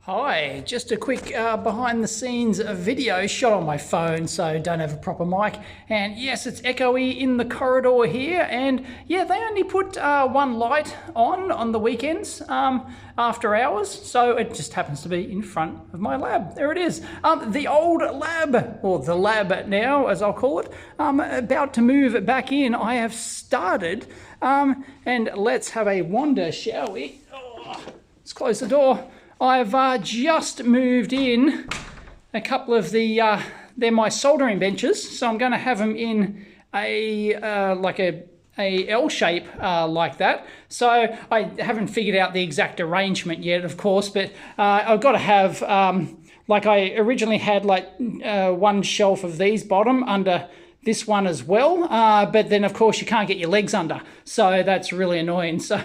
Hi, just a quick behind the scenes video shot on my phone, so don't have a proper mic. And yes, it's echoey in the corridor here, and yeah, they only put one light on the weekends after hours, so it just happens to be in front of my lab. There it is, the old lab, or the lab now as I'll call it, about to move back in. I have started, and let's have a wander, shall we? Oh, let's close the door. I've just moved in a couple of they're my soldering benches, so I'm going to have them in a like a L shape like that. So I haven't figured out the exact arrangement yet, of course, but I've got to have, like I originally had like one shelf of these bottom under this one as well, but then of course you can't get your legs under, so that's really annoying. So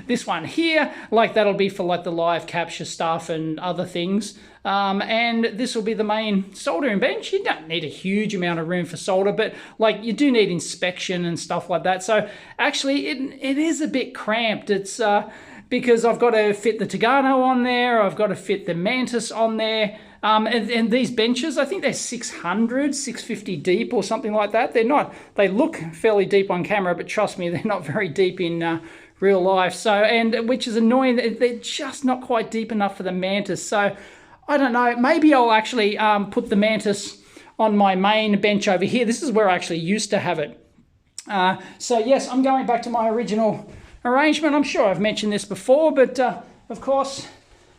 this one here, like that'll be for like the live capture stuff and other things, and this will be the main soldering bench. You don't need a huge amount of room for solder, but like you do need inspection and stuff like that. So actually it is a bit cramped. It's because I've got to fit the Tagano on there, I've got to fit the Mantis on there. And these benches, I think they're 650 deep or something like that. They're not, they look fairly deep on camera, but trust me, they're not very deep in real life. So, and which is annoying, they're just not quite deep enough for the Mantis. So I don't know, maybe I'll actually put the Mantis on my main bench over here. This is where I actually used to have it. So yes, I'm going back to my original arrangement. I'm sure I've mentioned this before, but of course,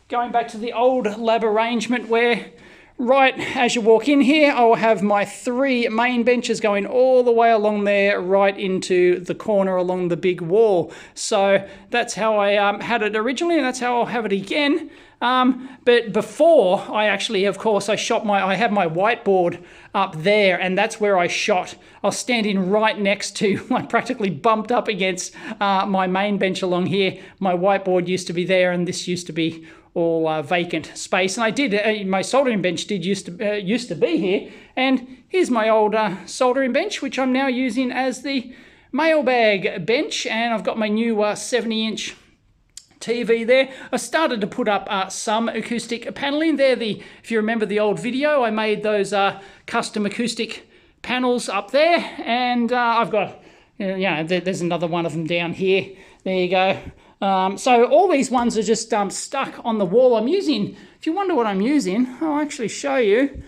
going back to the old lab arrangement where right as you walk in here, I'll have my three main benches going all the way along there, right into the corner along the big wall. So that's how I had it originally, and that's how I'll have it again. But before I actually, of course, I had my whiteboard up there, and that's where I shot. I was standing right next to, like practically bumped up against my main bench along here. My whiteboard used to be there, and this used to be all vacant space. And I did, my soldering bench used to be here. And here's my old soldering bench, which I'm now using as the mailbag bench. And I've got my new 70-inch TV there. I started to put up some acoustic paneling there. If you remember the old video, I made those custom acoustic panels up there. And I've got, there's another one of them down here. There you go. So all these ones are just stuck on the wall. I'm using, if you wonder what I'm using, I'll actually show you.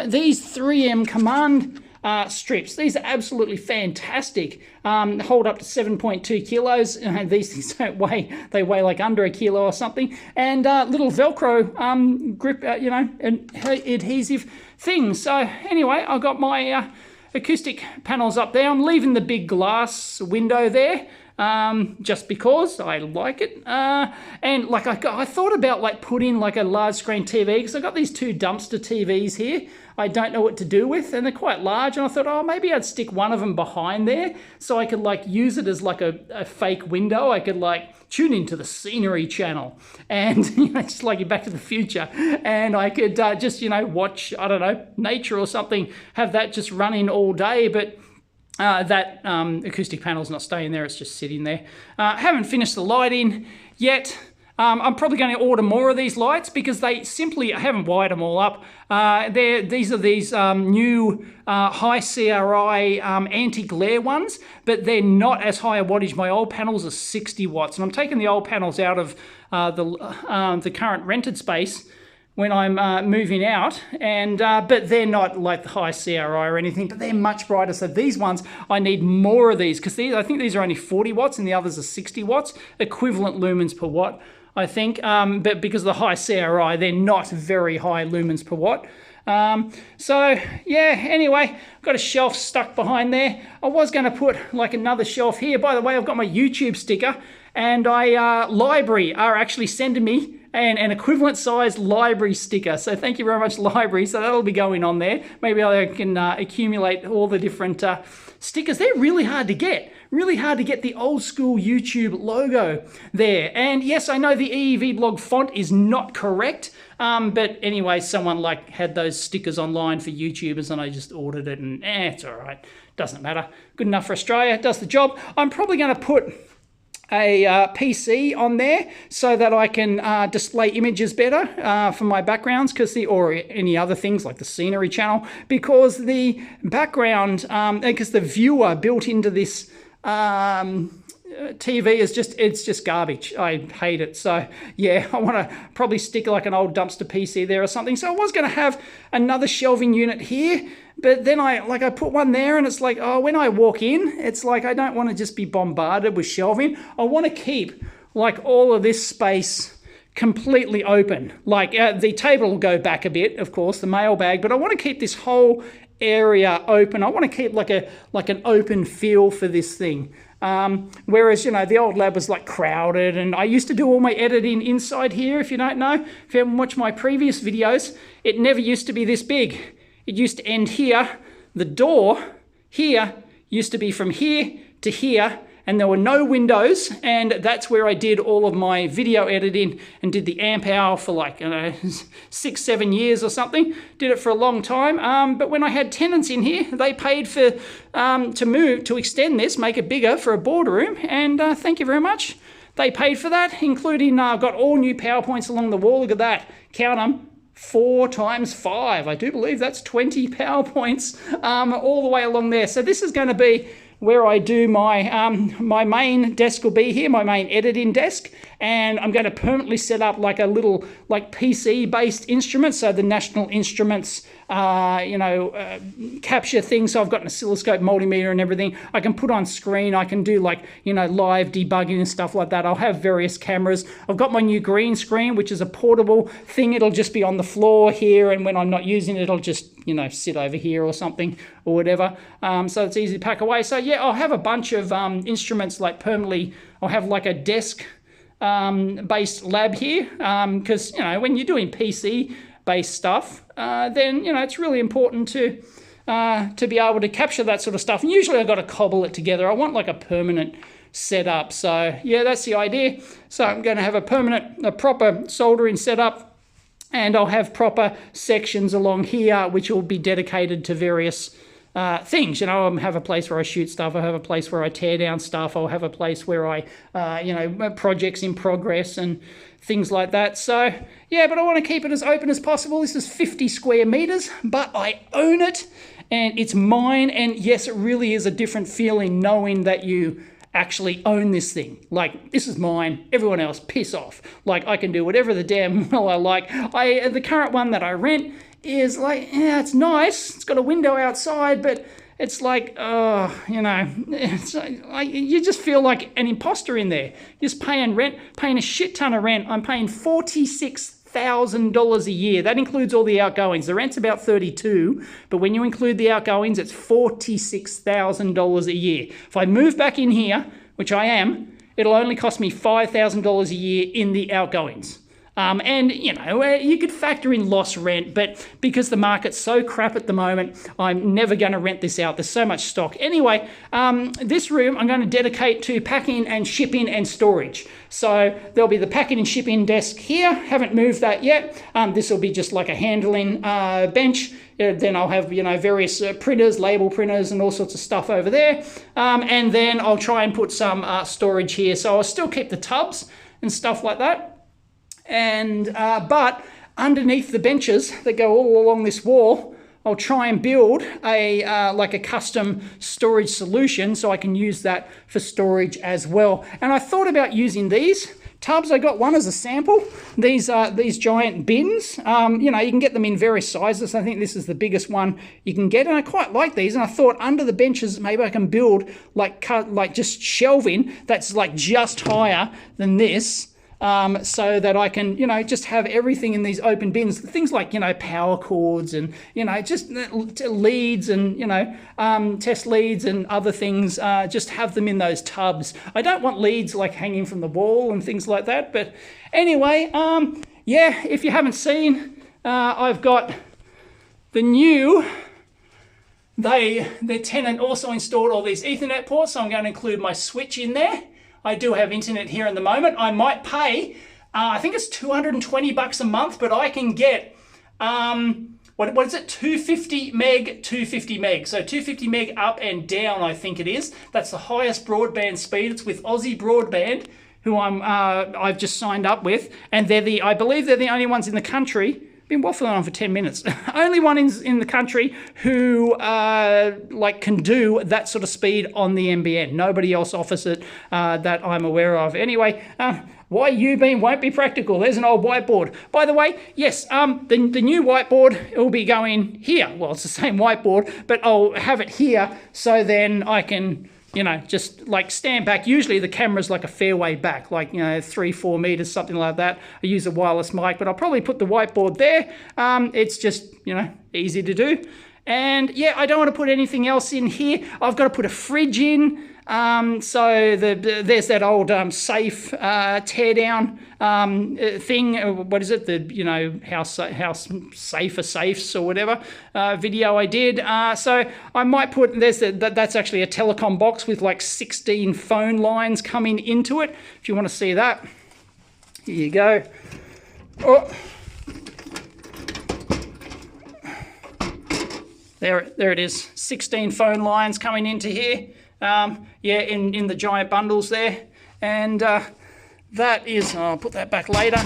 These 3M Command strips. These are absolutely fantastic. Hold up to 7.2 kilos. These things don't weigh, they weigh like under a kilo or something. And little Velcro grip, and adhesive things. So anyway, I've got my acoustic panels up there. I'm leaving the big glass window there. Just because I like it. And like I thought about like putting like a large screen TV, because I've got these two dumpster TVs here I don't know what to do with, and they're quite large, and I thought, oh, maybe I'd stick one of them behind there so I could like use it as like a fake window. I could like tune into the scenery channel and just like Back to the Future, and I could just watch, I don't know, nature or something, have that just running all day. But that acoustic panel's not staying there, it's just sitting there. Haven't finished the lighting yet. I'm probably going to order more of these lights because I haven't wired them all up. These are new high CRI anti-glare ones, but they're not as high a wattage. My old panels are 60 watts, and I'm taking the old panels out of the current rented space when I'm moving out, and but they're not like the high CRI or anything, but they're much brighter. So these ones, I need more of these, because I think these are only 40 watts and the others are 60 watts, equivalent lumens per watt, I think. But because of the high CRI, they're not very high lumens per watt. So yeah, anyway, I've got a shelf stuck behind there. I was going to put like another shelf here. By the way, I've got my YouTube sticker, and Library are actually sending me an equivalent size library sticker. So thank you very much, Library. So that'll be going on there. Maybe I can accumulate all the different stickers. They're really hard to get. Really hard to get the old school YouTube logo there. And yes, I know the EEV blog font is not correct. But anyway, someone like had those stickers online for YouTubers, and I just ordered it, and it's all right. Doesn't matter. Good enough for Australia. Does the job. I'm probably going to put a PC on there so that I can display images better for my backgrounds, or any other things like the scenery channel, because the background, because the viewer built into this TV is it's just garbage. I hate it. So yeah, I want to probably stick like an old dumpster PC there or something. So I was going to have another shelving unit here, but then I put one there, and it's like, oh, when I walk in, it's like I don't want to just be bombarded with shelving. I want to keep like all of this space completely open. Like the table will go back a bit, of course, the mailbag, but I want to keep this whole area open. I want to keep like an open feel for this thing. Whereas, you know, the old lab was like crowded, and I used to do all my editing inside here. If you don't know, if you haven't watched my previous videos, it never used to be this big. It used to end here. The door here used to be from here to here, and there were no windows, and that's where I did all of my video editing and did the amp hour for like, 6-7 years or something. Did it for a long time. But when I had tenants in here, they paid for to extend this, make it bigger for a boardroom, and thank you very much. They paid for that, including I've got all new PowerPoints along the wall. Look at that, count them. 4 times 5. I do believe that's 20 PowerPoints all the way along there. So this is going to be where I do my my main desk will be here, my main editing desk, and I'm going to permanently set up like a little like PC-based instrument, so the National Instruments capture thing. So I've got an oscilloscope, multimeter, and everything. I can put on screen. I can do like live debugging and stuff like that. I'll have various cameras. I've got my new green screen, which is a portable thing. It'll just be on the floor here, and when I'm not using it, it'll just sit over here or something or whatever. So it's easy to pack away. So yeah, I'll have a bunch of instruments like permanently. I'll have like a desk based lab here, because when you're doing PC based stuff, then it's really important to be able to capture that sort of stuff. And usually I've got to cobble it together. I want like a permanent setup. So yeah, that's the idea. So I'm going to have a proper soldering setup, and I'll have proper sections along here which will be dedicated to various things. I'll have a place where I shoot stuff. I'll have a place where I tear down stuff. I'll have a place where I, projects in progress and things like that. So yeah, but I want to keep it as open as possible. This is 50 square meters, but I own it and it's mine. And yes, it really is a different feeling knowing that you actually own this thing. Like, this is mine, everyone else piss off. Like, I can do whatever the damn well I like. The current one that I rent is like, yeah, it's nice, it's got a window outside, but it's like, it's like, you just feel like an imposter in there. You're just paying rent, paying a shit ton of rent. I'm paying $46,000 a year. That includes all the outgoings. The rent's about $32,000, but when you include the outgoings, it's $46,000 a year. If I move back in here, which I am, it'll only cost me $5,000 a year in the outgoings. And, you could factor in lost rent, but because the market's so crap at the moment, I'm never going to rent this out. There's so much stock. Anyway, this room I'm going to dedicate to packing and shipping and storage. So there'll be the packing and shipping desk here. Haven't moved that yet. This will be just like a handling bench. Then I'll have, various printers, label printers, and all sorts of stuff over there. And then I'll try and put some storage here. So I'll still keep the tubs and stuff like that. And but underneath the benches that go all along this wall, I'll try and build a like a custom storage solution so I can use that for storage as well. And I thought about using these tubs. I got one as a sample. These giant bins. You can get them in various sizes. I think this is the biggest one you can get, and I quite like these. And I thought under the benches maybe I can build like just shelving that's like just higher than this. So that I can, just have everything in these open bins. Things like, power cords and, just leads and, test leads and other things, just have them in those tubs. I don't want leads like hanging from the wall and things like that. But anyway, yeah, if you haven't seen, I've got the new... The tenant also installed all these Ethernet ports, so I'm going to include my switch in there. I do have internet here in the moment. I might pay, I think it's $220 a month, but I can get, what is it? 250 meg, 250 meg. So 250 meg up and down, I think it is. That's the highest broadband speed. It's with Aussie Broadband, who I've just signed up with, and I believe they're the only ones in the country. Been waffling on for 10 minutes. Only one in the country who can do that sort of speed on the NBN. Nobody else offers it that I'm aware of. Anyway, why U-beam won't be practical. There's an old whiteboard. By the way, yes, the new whiteboard, it will be going here. Well, it's the same whiteboard, but I'll have it here so then I can, just like stand back. Usually the camera's like a fair way back, 3-4 meters, something like that. I use a wireless mic, but I'll probably put the whiteboard there. It's just, easy to do. And yeah, I don't want to put anything else in here. I've got to put a fridge in. So there's that old safe teardown thing. What is it? The house safer safes or whatever video I did. So I might put that's actually a telecom box with like 16 phone lines coming into it. If you want to see that, here you go. Oh. There it is. 16 phone lines coming into here. In the giant bundles there, and that is, I'll put that back later.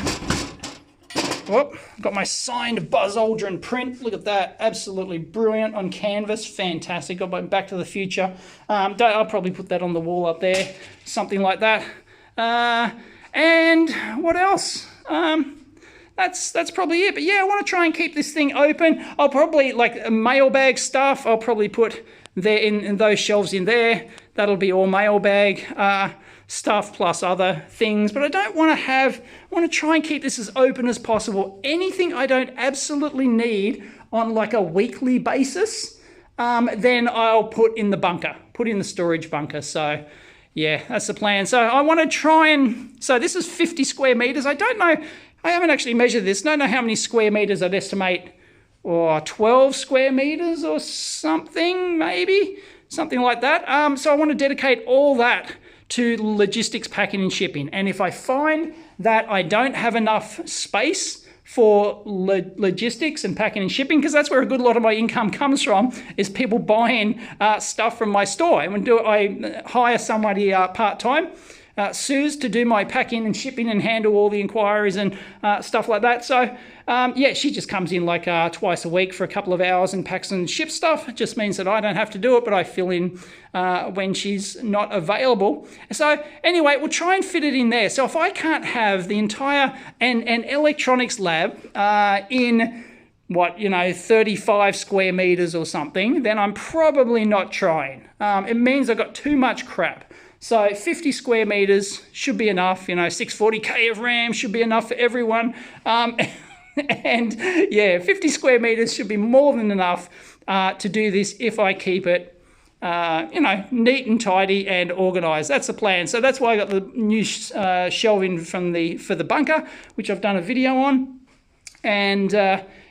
Whoop, got my signed Buzz Aldrin print. Look at that, absolutely brilliant on canvas, fantastic. Got my Back to the Future. I'll probably put that on the wall up there, something like that. And what else? That's probably it. But yeah, I want to try and keep this thing open. I'll probably, like mailbag stuff, I'll probably put there in those shelves in there. That'll be all mailbag stuff plus other things. But I want to try and keep this as open as possible. Anything I don't absolutely need on like a weekly basis, then I'll put in the bunker, put in the storage bunker. So yeah, that's the plan. So I want to try and, so this is 50 square meters. I don't know, I haven't actually measured this. Don't know how many square meters I'd estimate, or 12 square meters or something, maybe, something like that. So I want to dedicate all that to logistics, packing and shipping. And if I find that I don't have enough space for logistics and packing and shipping, because that's where a good lot of my income comes from, is people buying stuff from my store. And I hire somebody part-time, Suze, to do my packing and shipping and handle all the inquiries and stuff like that. So yeah, she just comes in like twice a week for a couple of hours and packs and ships stuff. It just means that I don't have to do it, but I fill in when she's not available. So anyway, we'll try and fit it in there. So if I can't have the entire an electronics lab in 35 square meters or something, then I'm probably not trying. It means I've got too much crap. So 50 square meters should be enough. 640K of RAM should be enough for everyone. And yeah, 50 square meters should be more than enough to do this if I keep it, neat and tidy and organized. That's the plan. So that's why I got the new shelving for the bunker, which I've done a video on. And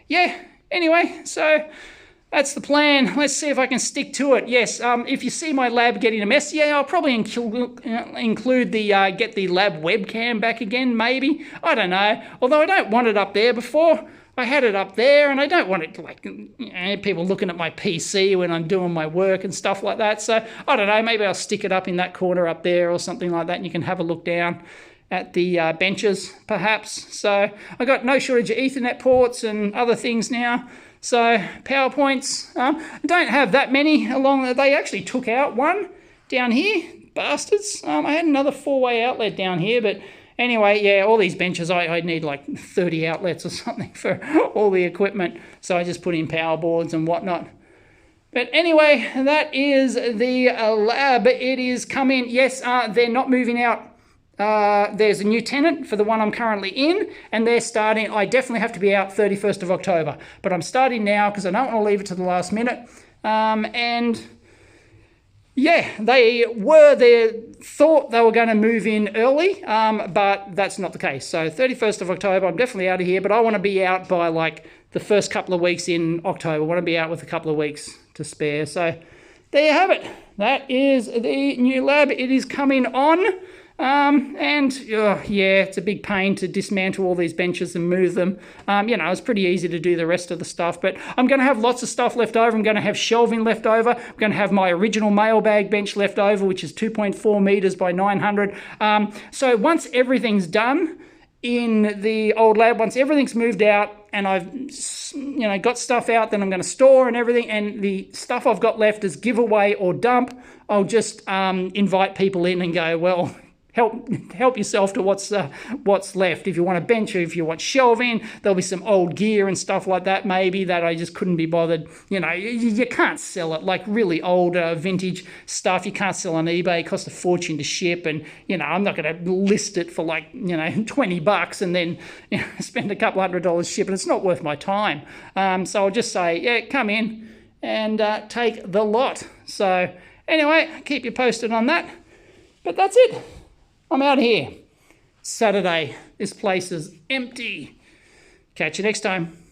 yeah, anyway, so that's the plan. Let's see if I can stick to it. Yes, if you see my lab getting a mess, yeah, I'll probably include the get the lab webcam back again, maybe. I don't know. Although I don't want it up there before. I had it up there, and I don't want it people looking at my PC when I'm doing my work and stuff like that. So I don't know. Maybe I'll stick it up in that corner up there or something like that, and you can have a look down at the benches, perhaps. So I got no shortage of Ethernet ports and other things now. So PowerPoints, I don't have that many along. They actually took out one down here, bastards. I had another 4-way outlet down here, but anyway, yeah, all these benches, I need like 30 outlets or something for all the equipment. So I just put in power boards and whatnot. But anyway, that is the lab. It is coming. Yes, they're not moving out. There's a new tenant for the one I'm currently in, and they're starting. I definitely have to be out 31st of October, but I'm starting now because I don't want to leave it to the last minute. And yeah, they thought they were going to move in early, but that's not the case. So 31st of October, I'm definitely out of here, but I want to be out by like the first couple of weeks in October. I want to be out with a couple of weeks to spare. So there you have it. That is the new lab. It is coming on. Yeah, it's a big pain to dismantle all these benches and move them. It's pretty easy to do the rest of the stuff, but I'm going to have lots of stuff left over. I'm going to have shelving left over. I'm going to have my original mailbag bench left over, which is 2.4 meters by 900. So once everything's done in the old lab, once everything's moved out and I've got stuff out that I'm going to store and everything, and the stuff I've got left is giveaway or dump, I'll just invite people in and go, well, help yourself to what's left. If you want a bench or if you want shelving, there'll be some old gear and stuff like that maybe that I just couldn't be bothered. You can't sell it, like really old vintage stuff. You can't sell on eBay. It costs a fortune to ship, and I'm not going to list it for like $20 and then spend a couple $100 shipping. It's not worth my time. So I'll just say, yeah, come in and take the lot. So anyway, keep you posted on that. But that's it. I'm out here. Saturday. This place is empty. Catch you next time.